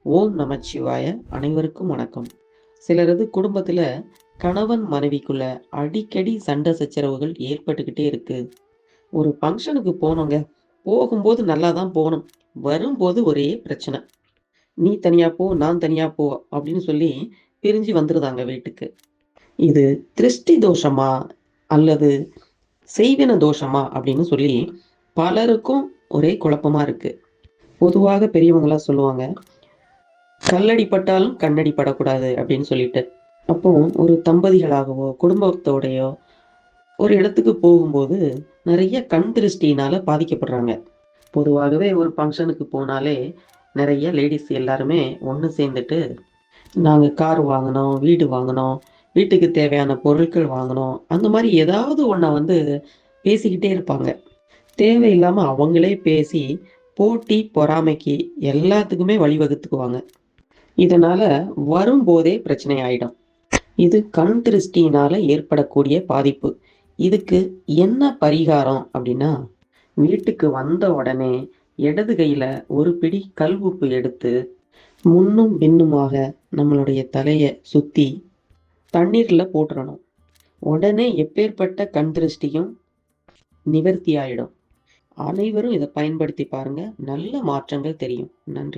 ஓம் நமச்சிவாய. அனைவருக்கும் வணக்கம். சிலரது குடும்பத்துல கணவன் மனைவிக்குள்ள அடிக்கடி சண்டை சச்சரவுகள் ஏற்பட்டுக்கிட்டே இருக்கு. ஒரு ஃபங்ஷனுக்கு போனோங்க. போகும்போது நல்லா தான் போனோம். வரும்போது ஒரே பிரச்சனை. நீ தனியா போ, நான் தனியா போ அப்படின்னு சொல்லி பிரிஞ்சு வந்துருதாங்க வீட்டுக்கு. இது திருஷ்டி தோஷமா? அல்லது செய்வின தோஷமா? அப்படின்னு சொல்லி பலருக்கும் ஒரே குழப்பமா இருக்கு. பொதுவாக பெரியவங்கலாம் சொல்லுவாங்க, "கல்லடி பட்டாலும் கண்ணடி படக்கூடாது" அப்படின்னு சொல்லிட்டு. அப்போ ஒரு தம்பதிகளாகவோ, குடும்பத்தோடயோ ஒரு இடத்துக்கு போகும்போது, நெறைய கண் திருஷ்டியினால பாதிக்கப்படுறாங்க. பொதுவாகவே ஒரு ஃபங்ஷனுக்கு போனாலே, நெறைய லேடீஸ் எல்லாருமே ஒண்ணு சேர்ந்துட்டு, நாங்க கார் வாங்குனோம், வீடு வாங்குனோம், வீட்டுக்கு தேவையான பொருட்கள் வாங்குனோம். அந்த மாரி ஏதாவது ஒண்ண வந்து பேசிக்கிட்டே இருப்பாங்க. தேவையில்லாம அவங்களே பேசி, போட்டி, பொறாமைக்கு எல்லாத்துக்குமே வழிவகுத்துக்குவாங்க. இதனால வரும்போதே பிரச்சனை ஆயிடும். இது கண் திருஷ்டியினால ஏற்படக்கூடிய பாதிப்பு. இதுக்கு என்ன பரிகாரம் அப்படின்னா, வீட்டுக்கு வந்த உடனே இடது கையில ஒரு பிடி கல் உப்பு எடுத்து, முன்னும் பின்னுமாக நம்மளுடைய தலைய சுத்தி தண்ணீர்ல போட்டுறணும். உடனே எப்பேர்ப்பட்ட கண் திருஷ்டியும் நிவர்த்தி ஆயிடும். அனைவரும் இத பயன்படுத்தி பாருங்க. நல்ல மாற்றங்கள் தெரியும். நன்றி.